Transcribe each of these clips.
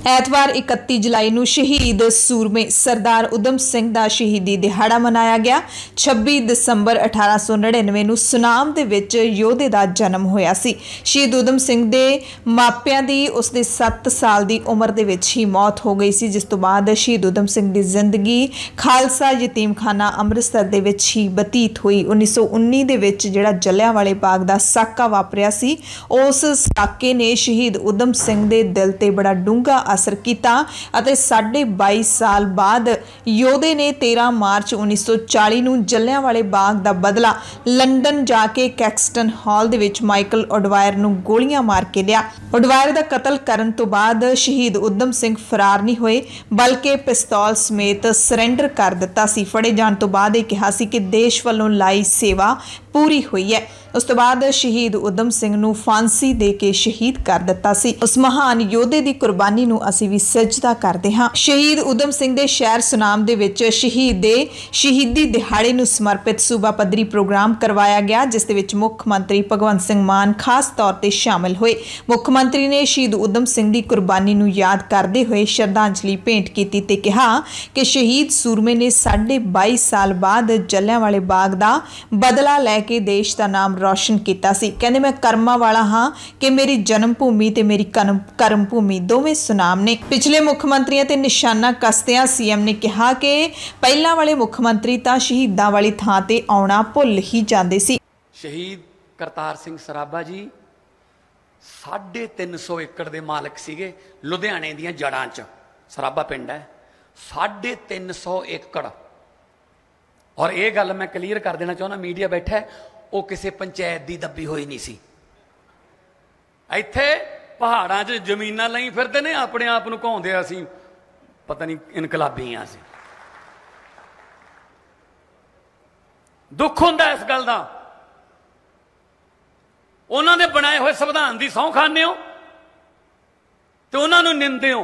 ਐਤਵਾਰ 31 जुलाई ਨੂੰ शहीद सूरमे सरदार उधम सिंह ਦਾ शहीदी ਦਿਹਾੜਾ ਮਨਾਇਆ ਗਿਆ। 26 ਦਸੰਬਰ 1899 ਨੂੰ ਸੁਨਾਮ ਦੇ ਵਿੱਚ ਯੋਧੇ ਦਾ ਜਨਮ ਹੋਇਆ ਸੀ। ਸ਼ਹੀਦ ਉਧਮ ਸਿੰਘ ਦੇ ਮਾਪਿਆਂ ਦੀ ਉਸਦੇ 7 ਸਾਲ ਦੀ ਉਮਰ ਦੇ ਵਿੱਚ ਹੀ ਮੌਤ ਹੋ ਗਈ ਸੀ, ਜਿਸ ਤੋਂ ਬਾਅਦ ਸ਼ਹੀਦ ਉਧਮ ਸਿੰਘ ਦੀ ਜ਼ਿੰਦਗੀ ਖਾਲਸਾ ਯਤੀਮਖਾਨਾ ਅੰਮ੍ਰਿਤਸਰ ਦੇ ਵਿੱਚ ਹੀ ਬਤੀਤ ਹੋਈ। 1919 ਦੇ ਵਿੱਚ ਜਿਹੜਾ ਜਲਿਆਂਵਾਲੇ ਬਾਗ ਦਾ ਸਾਕਾ ਵਾਪਰਿਆ ਸੀ, ਉਸ ਸਾਕੇ ਨੇ शहीद उधम सिंह ਦੇ ਦਿਲ ਤੇ ਬੜਾ ਡੂੰਘਾ असर किया। 22.5 साल बाद योधे ने 13 मार्च 1940 ਨੂੰ ਜਲਿਆਂਵਾਲੇ ਬਾਗ ਦਾ ਬਦਲਾ ਲੰਡਨ जाके कैक्सटन हॉल ਦੇ ਵਿੱਚ ਮਾਈਕਲ ਉਡਵਾਇਰ ਨੂੰ ਗੋਲੀਆਂ ਮਾਰ ਕੇ ਲਿਆ। ਉਡਵਾਇਰ ਦਾ ਕਤਲ ਕਰਨ ਤੋਂ ਬਾਅਦ ਸ਼ਹੀਦ ਉਧਮ ਸਿੰਘ ਫਰਾਰ ਨਹੀਂ ਹੋਏ, ਬਲਕਿ ਪਿਸਤੌਲ ਸਮੇਤ ਸਰੈਂਡਰ ਕਰ ਦਿੱਤਾ ਸੀ। ਫੜੇ ਜਾਣ ਤੋਂ ਬਾਅਦ ਇਹ ਕਿਹਾ ਸੀ ਕਿ ਦੇਸ਼ ਵੱਲੋਂ ਲਾਈ ਸੇਵਾ पूरी हुई है। उस तो बाद शहीद उधम सिंह नूं फांसी दे के शहीद कर दिता सी। उस महान योधे दी कुर्बानी नूं असीं वी सजदा करदे हां। शहीद उधम सिंह दे शहर सुनाम दे विच शहीद दे शहीदी दिहाड़े नूं समर्पित सूबा पद्धरी प्रोग्राम करवाया गया, जिस दे विच मुख मंत्री भगवंत सिंह मान खास तौर ते शामिल होए। मुख मंत्री ने शहीद उधम सिंह दी कुर्बानी नूं याद करदे होए श्रद्धांजलि भेंट कीती ते कहा कि शहीद सूरमे ने 22.5 साल बाद जलियांवाले बाग दा बदला लै के देश का नाम रोशन किया सी। कहते मैं कर्मा वाला हाँ कि मेरी जन्म भूमि ते मेरी कर्म भूमि दोवें सुनाम ने। पिछले मुख मंत्रियों ते निशाना कसदियां सीएम ने कहा कि पहला वाले मुख मंत्री तां शहीदां वाली थां ते आउणा भुल ही जांदे सी। शहीद करतार सिंह सराभा जी 350 एकड़ दे मालक सीगे। लुधियाने दियां जड़ां च सराभा पिंड है, 350 एकड़। और ये गल मैं क्लीयर कर देना चाहना, मीडिया बैठा है, वो किसी पंचायत की दबी हुई नहीं सी। इत्थे पहाड़ां च जमीनां लई फिरदे ने, अपने आप नूं कहाउंदे असीं पता नहीं इनकलाबी हाँ। असीं दुख हुंदा इस गल दा। उन्हां दे बनाए हुए संविधान दी सौं खाने हो ते उन्हां नूं निंदे हो।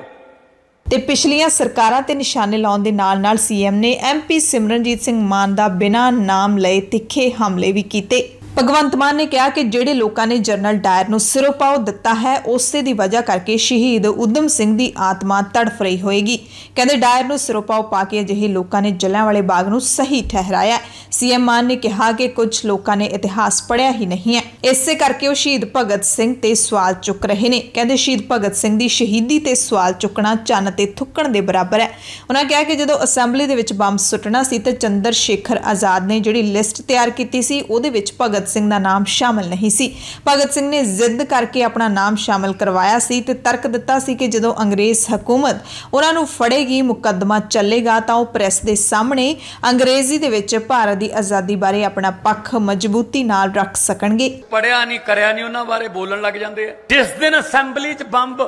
ਤੇ ਪਿਛਲੀਆਂ ਸਰਕਾਰਾਂ ਤੇ ਨਿਸ਼ਾਨੇ ਲਾਉਣ ਦੇ ਨਾਲ-ਨਾਲ ਸੀਐਮ ਨੇ ਐਮਪੀ ਸਿਮਰਨਜੀਤ ਸਿੰਘ ਮਾਨ ਦਾ ਬਿਨਾਂ ਨਾਮ ਲਏ ਤਿੱਖੇ ਹਮਲੇ ਵੀ ਕੀਤੇ। भगवंत मान ने कहा कि ਜਿਹੜੇ ਲੋਕਾਂ ਨੇ ਜਨਰਲ ਡਾਇਰ ਨੂੰ ਸਿਰੋਪਾਓ ਦਿੱਤਾ ਹੈ, ਉਸੇ ਦੀ ਵਜ੍ਹਾ ਕਰਕੇ ਸ਼ਹੀਦ ਉਧਮ ਸਿੰਘ ਦੀ ਆਤਮਾ ਤੜਫ ਰਹੀ ਹੋਏਗੀ। ਕਹਿੰਦੇ ਡਾਇਰ ਨੂੰ ਸਿਰੋਪਾਓ ਪਾ ਕੇ ਅਜਿਹੇ ਲੋਕਾਂ ਨੇ ਜਲਿਆਂਵਾਲੇ ਬਾਗ ਨੂੰ ਸਹੀ ਠਹਿਰਾਇਆ। ਸੀਐਮ ਮਾਨ ਨੇ ਕਿਹਾ ਕਿ ਕੁਝ ਲੋਕਾਂ ਨੇ ਇਤਿਹਾਸ ਪੜ੍ਹਿਆ ਹੀ ਨਹੀਂ ਹੈ, ਇਸੇ ਕਰਕੇ ਉਹ ਸ਼ਹੀਦ ਭਗਤ ਸਿੰਘ ਤੇ ਸਵਾਲ ਚੁੱਕ ਰਹੇ ਨੇ। ਕਹਿੰਦੇ ਸ਼ਹੀਦ ਭਗਤ ਸਿੰਘ ਦੀ ਸ਼ਹੀਦੀ ਤੇ ਸਵਾਲ ਚੁੱਕਣਾ ਚੰਨ ਤੇ ਥੁੱਕਣ ਦੇ ਬਰਾਬਰ ਹੈ। ਉਹਨਾਂ ਕਿਹਾ ਕਿ ਜਦੋਂ ਅਸੈਂਬਲੀ ਦੇ ਵਿੱਚ ਬੰਬ ਸੁੱਟਣਾ ਸੀ ਤੇ ਚੰਦਰ ਸ਼ੇਖਰ ਆਜ਼ਾਦ ਨੇ ਜਿਹੜੀ ਲਿਸਟ ਤਿਆਰ ਕੀਤੀ ਸੀ, ਉਹਦੇ ਵਿੱਚ ਭਗਤ ਸਿੰਘ ਦਾ ਨਾਮ शामिल नहीं सी। भगत सिंह ने जिद करके अपना नाम शामिल करवाया सी ते तर्क दिता सी कि जदों अंग्रेज हुकूमत उन्हां नूं फड़ेगी, मुकदमा चलेगा तां ओह प्रेस दे सामने अंग्रेजी दे विच भारत दी आज़ादी बारे अपना पक्ष मजबूती नाल रख सकणगे। पढ़िया नहीं करया नहीं उन्हां बारे बोलण लग जांदे आ। जिस दिन असैंबली च बंब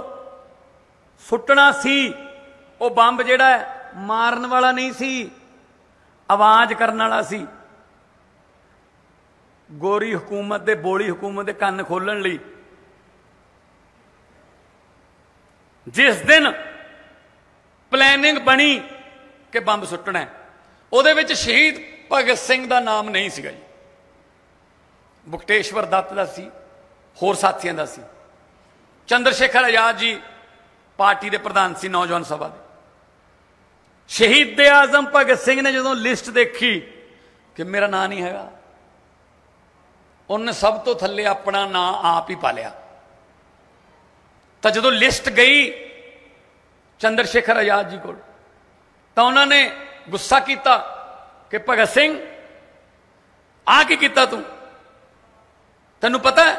सुट्टना सी, ओह बंब जिहड़ा मारन वाला नहीं सी, आवाज़ करन वाला सी। गोरी हुकूमत दे बोली हुकूमत दे कन्न खोलण लई जिस दिन प्लैनिंग बनी कि बंब सुट्टना, उहदे विच शहीद भगत सिंह दा नाम नहीं सीगा जी, बुकटेश्वर दत्त दा सी, होर साथियां दा सी। चंद्र शेखर आजाद जी पार्टी दे प्रधान सी नौजवान सभा दे। शहीद दे आजम भगत सिंह ने जदों लिस्ट देखी कि मेरा नाम नहीं हैगा, उन्हें सब तो थले अपना नाम आप ही पा लिया। तो जो लिस्ट गई चंद्र शेखर आजाद जी को, तो उन्होंने गुस्सा किया कि भगत सिंह आ की किया तू, तेनू पता है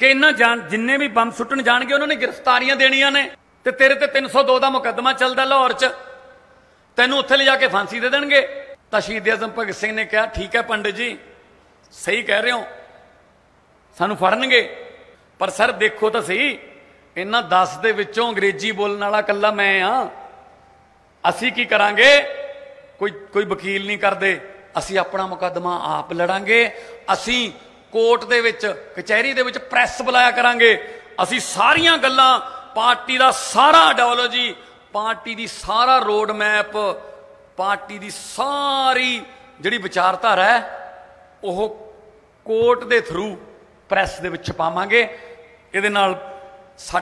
कि इन्ना जिन्ने भी बंब सुट्टन जाणगे उन्होंने गिरफ्तारियां देनियां ने, ते तेरे ते 302 का मुकदमा चलता लाहौर च, तेनू उत्थे ले जाके फांसी दे देणगे। तां शहीद आज़म भगत सिंह ने कहा ठीक है पंडित जी, सही कह रहे हो, सानू फड़नगे, पर सर देखो तो सही, इन्हां 10 दे विचों अंग्रेजी बोलने वाला कल्ला मैं हाँ। असी की करांगे, कोई वकील नहीं करते, असी अपना मुकदमा आप लड़ांगे। असी कोर्ट दे विच कचहरी दे विच प्रैस बुलाया करांगे। असी सारियां गल्लां, पार्टी दा सारा आइडियोलॉजी, पार्टी दी सारा रोड मैप, पार्टी दी सारी जिहड़ी विचारधारा है ਉਹ कोर्ट के थ्रू प्रैस के छपावांगे। ये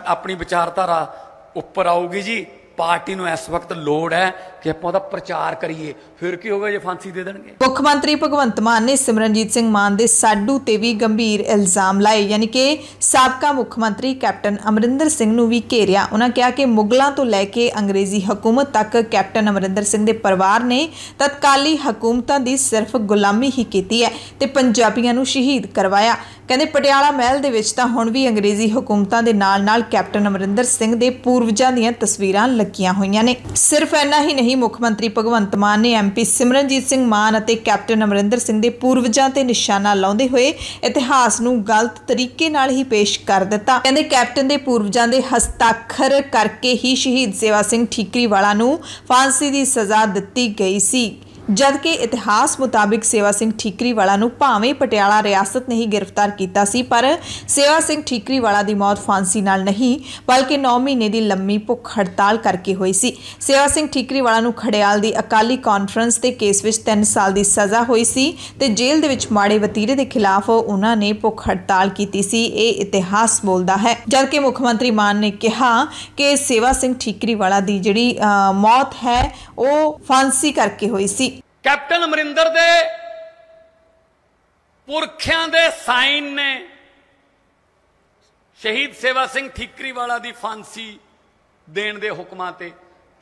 अपनी विचारधारा ਉੱਪਰ ਆਊਗੀ ਜੀ। ਪਾਰਟੀ ਨੂੰ ਇਸ ਵਕਤ ਲੋੜ ਹੈ ਕਿ ਆਪਾਂ ਉਹਦਾ ਪ੍ਰਚਾਰ ਕਰੀਏ, ਫਿਰ ਕੀ ਹੋਗਾ ਜੇ ਫਾਂਸੀ ਦੇ ਦੇਣਗੇ। ਮੁੱਖ ਮੰਤਰੀ ਭਗਵੰਤ ਮਾਨ ਨੇ ਸਿਮਰਨਜੀਤ ਸਿੰਘ ਮਾਨ ਦੇ ਸਾਡੂ ਤੇ ਵੀ ਗੰਭੀਰ ਇਲਜ਼ਾਮ ਲਾਏ, ਯਾਨੀ ਕਿ ਸਾਬਕਾ ਮੁੱਖ ਮੰਤਰੀ ਕੈਪਟਨ ਅਮਰਿੰਦਰ ਸਿੰਘ ਨੂੰ ਵੀ ਘੇਰਿਆ। ਉਹਨਾਂ ਕਿਹਾ ਕਿ ਮੁਗਲਾਂ ਤੋਂ ਲੈ ਕੇ ਅੰਗਰੇਜ਼ੀ ਹਕੂਮਤ ਤੱਕ ਕੈਪਟਨ ਅਮਰਿੰਦਰ ਸਿੰਘ ਦੇ ਪਰਿਵਾਰ ਨੇ ਤਤਕਾਲੀ ਹਕੂਮਤਾਂ ਦੀ ਸਿਰਫ ਗੁਲਾਮੀ ਹੀ ਕੀਤੀ ਹੈ ਤੇ ਪੰਜਾਬੀਆਂ ਨੂੰ ਸ਼ਹੀਦ ਕਰਵਾਇਆ। ਕਹਿੰਦੇ ਪਟਿਆਲਾ ਮਹਿਲ ਦੇ ਵਿੱਚ ਤਾਂ ਹੁਣ ਵੀ ਅੰਗਰੇਜ਼ੀ ਹਕੂਮਤਾਂ ਦੇ ਨਾਲ-ਨਾਲ ਕੈਪਟਨ ਅਮਰਿੰਦਰ ਸਿੰਘ ਦੇ ਪੂਰਵਜਾਂ ਦੀਆਂ ਤਸਵੀਰਾਂ ਲੱਗੀਆਂ ਹੋਈਆਂ ਨੇ। ਸਿਰਫ ਇੰਨਾ ਹੀ ਨਹੀਂ, ਮੁੱਖ ਮੰਤਰੀ ਭਗਵੰਤ ਮਾਨ ਨੇ ਐਮਪੀ ਸਿਮਰਨਜੀਤ ਸਿੰਘ ਮਾਨ ਅਤੇ ਕੈਪਟਨ ਅਮਰਿੰਦਰ ਸਿੰਘ ਦੇ ਪੂਰਵਜਾਂ ਤੇ ਨਿਸ਼ਾਨਾ ਲਾਉਂਦੇ ਹੋਏ ਇਤਿਹਾਸ ਨੂੰ ਗਲਤ ਤਰੀਕੇ ਨਾਲ ਹੀ ਪੇਸ਼ ਕਰ ਦਿੱਤਾ। ਕਹਿੰਦੇ ਕੈਪਟਨ ਦੇ ਪੂਰਵਜਾਂ ਦੇ ਹਸਤਾਖਰ ਕਰਕੇ ਹੀ ਸ਼ਹੀਦ ਸੇਵਾ ਸਿੰਘ ਠੀਕਰੀਵਾਲਾ ਨੂੰ ਫਾਂਸੀ ਦੀ ਸਜ਼ਾ ਦਿੱਤੀ ਗਈ ਸੀ, ਜਦਕਿ ਇਤਿਹਾਸ ਮੁਤਾबिक ਸੇਵਾ ਸਿੰਘ ਠੀਕਰੀਵਾਲਾ ਨੂੰ ਭਾਵੇਂ ਪਟਿਆਲਾ ਰਿਆਸਤ ਨੇ ਹੀ ਗ੍ਰਿਫਤਾਰ ਕੀਤਾ ਸੀ, ਪਰ ਸੇਵਾ ਸਿੰਘ ਠੀਕਰੀਵਾਲਾ ਦੀ ਮੌਤ ਫਾਂਸੀ ਨਾਲ ਨਹੀਂ ਬਲਕਿ 9 ਮਹੀਨੇ ਦੀ ਲੰਮੀ ਭੁੱਖ ਹੜਤਾਲ ਕਰਕੇ ਹੋਈ ਸੀ। ਸੇਵਾ ਸਿੰਘ ਠੀਕਰੀਵਾਲਾ ਨੂੰ ਖੜਿਆਲ ਦੀ ਅਕਾਲੀ ਕਾਨਫਰੰਸ ਦੇ ਕੇਸ ਵਿੱਚ 3 ਸਾਲ ਦੀ ਸਜ਼ਾ ਹੋਈ ਸੀ ਤੇ ਜੇਲ੍ਹ ਦੇ ਵਿੱਚ ਮਾੜੇ ਵਤੀਰੇ ਦੇ ਖਿਲਾਫ ਉਹਨਾਂ ਨੇ ਭੁੱਖ ਹੜਤਾਲ ਕੀਤੀ ਸੀ। ਇਹ ਇਤਿਹਾਸ ਬੋਲਦਾ ਹੈ। ਜਦਕਿ ਮੁੱਖ ਮੰਤਰੀ ਮਾਨ ਨੇ ਕਿਹਾ ਕਿ ਸੇਵਾ ਸਿੰਘ ਠੀਕਰੀਵਾਲਾ ਦੀ ਜਿਹੜੀ ਮੌਤ ਹੈ ਉਹ ਫਾਂਸੀ ਕਰਕੇ ਹੋਈ ਸੀ। कैप्टन अमरिंदर दे पुरखियां दे साइन ने शहीद सेवा सिंह ठीकरीवाला दी फांसी देण दे हुक्मां ते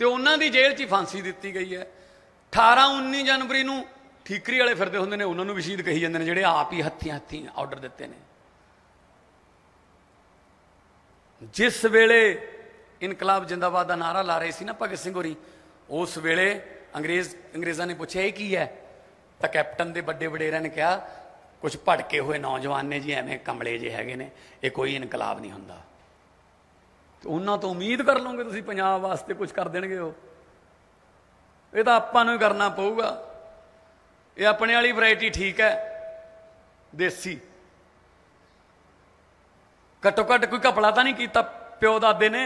उन्हां दी जेल च फांसी दित्ती गई है। 18-19 जनवरी नूं ठीकरी वाले फिरदे हुंदे ने, उन्हां नूं भी शहीद कही जांदे ने जिहड़े आप ही हत्थी आर्डर दित्ते ने। जिस वेले इनकलाब जिंदाबाद दा नारा ला रहे सी ना भगत सिंह होरी, उस वेले अंग्रेज़ों ने पूछा यह की है, तो कैप्टन के बड़े वडेरिया ने कहा कुछ भड़के हुए नौजवान ने जी, एवं कमले जे हैगे ने, ये कोई इनकलाब नहीं होंदा। तो उन्होंने तो उम्मीद कर लोगे तुसीं पंजाब वास्ते कुछ कर देणगे। ये तो आपां नूं ही करना पऊगा। ये अपने वाली वैरायटी ठीक है, देसी। घट्टो घट्ट कोई घपला तो नहीं किया प्यो दादे ने,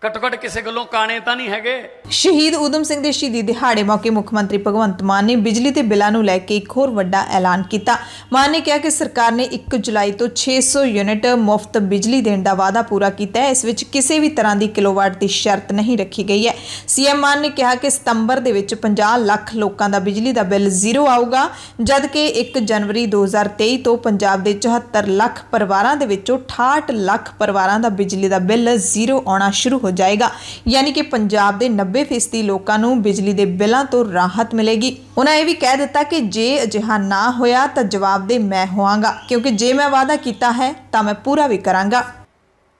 घट्टो घट्ट किसी गल्लों काने तो नहीं है। शहीद उधम सिंह दे शहीदी दिहाड़े मौके मुख मंत्री भगवंत मान ने बिजली के बिलों को लैके एक होर वड्डा ऐलान किया। मान ने कहा कि सरकार ने 1 जुलाई तो 600 यूनिट मुफ्त बिजली देने का वादा पूरा किया है। इस विच किसी भी तरह की किलोवाट की शर्त नहीं रखी गई है। सीएम मान ने कहा कि सितंबर दे विच 50 लाख लोगों का बिजली का बिल जीरो आऊगा, जबकि 1 जनवरी 2023 तो पंजाब के 74 लाख परिवारों के विचों 68 लाख परिवारों का बिजली का बिल जीरो आना शुरू हो जाएगा। यानी कि पंजाब के 90% लोगों को बिजली के बिलों तो राहत मिलेगी। उन्होंने यह भी कह दिता कि जे अजिहा ना होया तो जवाबदेह मैं होवांगा, क्योंकि जे मैं वादा किया है तो मैं पूरा भी करांगा।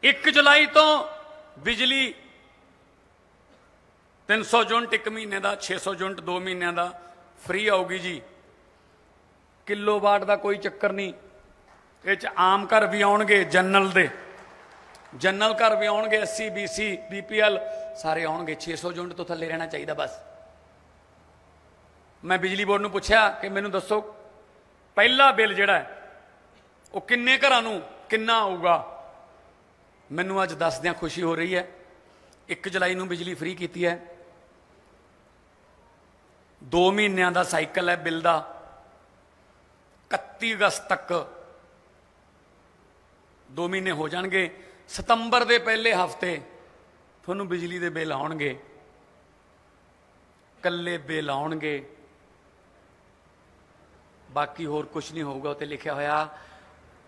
1 जुलाई तो बिजली 300 यूनिट 1 महीने का, 600 यूनिट 2 महीनों का फ्री आऊगी जी। किलोवाट का कोई चक्कर नहीं। ये आम घर भी आउणगे, जनरल घर भी आउणगे, SC BC BPL सारे आउणगे। 600 यूनिट तो थले रहना चाहिए बस। मैं बिजली बोर्ड नूं पुछया कि मैनूं दसो पहला बिल जिहड़ा है वो किन्ने घरां नूं किन्ना आऊगा। मैनूं अज दसदियां खुशी हो रही है। 1 जुलाई नूं बिजली फ्री कीती है। 2 महीनों का साइकिल है बिल का। 31 अगस्त तक 2 महीने हो जाएंगे। सितंबर के पहले हफ्ते थोनू बिजली के बिल आउणगे, कल्ले बिल आउणगे, बाकी होर कुछ नहीं होगा। उत्ते लिखा होया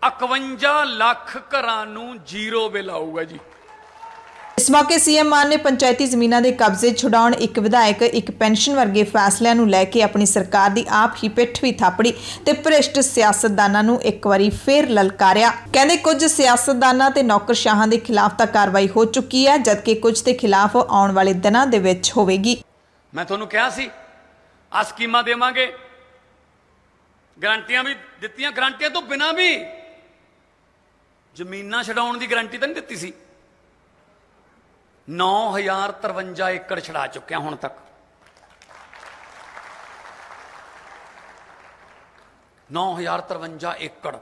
51 लाख घरां नूं जीरो बिल आऊगा जी। इस मौके सीएम मान ने पंचायती जमीनों के कब्जे छुड़ाउण, एक विधायक एक पेंशन वर्गे फैसलों को लैके अपनी सरकार की आप ही पिठ भी थापड़ी ते भ्रिष्ट सियासतदानां नूं एक बारी फिर ललकारिया। कहंदे कुछ सियासतदानां ते नौकरशाहां के खिलाफ तां कार्रवाई हो चुकी है, जबकि कुछ के खिलाफ आउण वाले दिनां दे विच होवेगी। मैं तुहानूं कहा सी आ स्कीमां देवांगे, गारंटियां भी दित्तियां। गारंटियां तो बिना भी जमीनां छडाउण की गारंटी तो नहीं दित्ती सी। 9053 एकड़ छड़ा चुके हुण तक। 9053 एकड़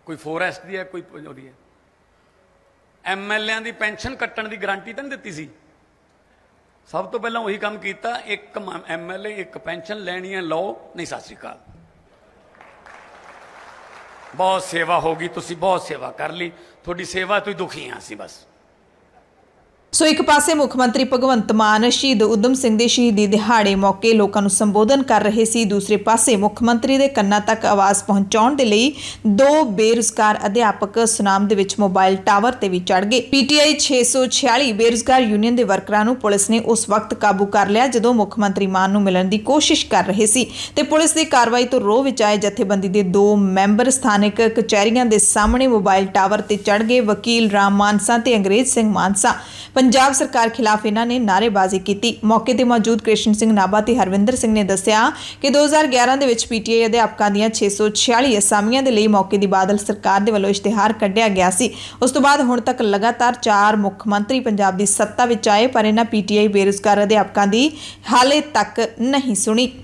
कोई फॉरेस्ट दी है, कोई ओदी है। MLA की पेंशन कट्टण की गारंटी तो नहीं दित्ती सी। सब तो पहला वही काम किया, एक MLA एक पेंशन लैनी है, लो नहीं सत श्री अकाल। बहुत सेवा होगी, तुसी बहुत सेवा कर ली, थोड़ी सेवा तो ही दुखी हाँ सी बस। ਸੋ ਇੱਕ ਪਾਸੇ ਮੁੱਖ ਮੰਤਰੀ ਭਗਵੰਤ ਮਾਨ ਸ਼ਹੀਦ ਊਧਮ ਸਿੰਘ ਦੇ ਸ਼ਹੀਦੀ ਦਿਹਾੜੇ ਮੌਕੇ ਲੋਕਾਂ ਨੂੰ ਸੰਬੋਧਨ ਕਰ ਰਹੇ ਸੀ। ਦੂਸਰੇ ਪਾਸੇ ਮੁੱਖ ਮੰਤਰੀ ਦੇ ਕੰਨਾਂ ਤੱਕ ਆਵਾਜ਼ ਪਹੁੰਚਾਉਣ ਦੇ ਲਈ 2 ਬੇਰੁਜ਼ਗਾਰ ਅਧਿਆਪਕ ਸੁਨਾਮ ਦੇ ਵਿੱਚ ਮੋਬਾਈਲ ਟਾਵਰ ਤੇ ਵੀ ਚੜ੍ਹ ਗਏ। ਪੀਟੀਆਈ 646 ਬੇਰੁਜ਼ਗਾਰ ਯੂਨੀਅਨ ਦੇ ਵਰਕਰਾਂ ਨੂੰ ਪੁਲਿਸ ਨੇ ਉਸ ਵਕਤ ਕਾਬੂ ਕਰ ਲਿਆ ਜਦੋਂ ਮੁੱਖ ਮੰਤਰੀ ਮਾਨ ਨੂੰ ਮਿਲਣ ਦੀ ਕੋਸ਼ਿਸ਼ ਕਰ ਰਹੇ ਸੀ ਤੇ ਪੁਲਿਸ ਦੀ ਕਾਰਵਾਈ ਤੋਂ ਰੋਹ ਵਿੱਚ ਆਏ ਜਥੇਬੰਦੀ ਦੇ 2 ਮੈਂਬਰ ਸਥਾਨਕ ਕਚਹਿਰੀਆਂ ਦੇ ਸਾਹਮਣੇ ਮੋਬਾਈਲ ਟਾਵਰ ਤੇ ਚੜ੍ਹ ਗਏ। ਵਕੀਲ ਰਾਮ ਮਾਨਸਾ ਤੇ ਅੰਗਰੇਜ਼ ਸਿੰਘ ਮਾਨਸਾ ਪੰਜਾਬ ਸਰਕਾਰ ਖਿਲਾਫ ਇਹਨਾਂ ਨੇ ਨਾਅਰੇਬਾਜ਼ੀ ਕੀਤੀ। ਮੌਕੇ ਤੇ ਮੌਜੂਦ ਕ੍ਰਿਸ਼ਨ ਸਿੰਘ ਨਾਭਾ ਤੇ ਹਰਵਿੰਦਰ ਸਿੰਘ ਨੇ ਦੱਸਿਆ ਕਿ 2011 ਦੇ ਵਿੱਚ ਪੀਟੀਆਈ ਅਧਿਆਪਕਾਂ ਦੀਆਂ 646 ਅਸਾਮੀਆਂ ਦੇ ਲਈ ਮੌਕੇ ਦੀ ਬਾਦਲ ਸਰਕਾਰ ਦੇ ਵੱਲੋਂ ਇਸ਼ਤਿਹਾਰ ਕੱਢਿਆ ਗਿਆ ਸੀ। ਉਸ ਤੋਂ ਬਾਅਦ ਹੁਣ ਤੱਕ ਲਗਾਤਾਰ 4 ਮੁੱਖ ਮੰਤਰੀ ਪੰਜਾਬ ਦੀ ਸੱਤਾ ਵਿੱਚ ਆਏ ਪਰ ਇਹਨਾਂ ਪੀਟੀਆਈ ਬੇਰੁਜ਼ਗਾਰ ਅਧਿਆਪਕਾਂ ਦੀ ਹਾਲੇ ਤੱਕ ਨਹੀਂ ਸੁਣੀ।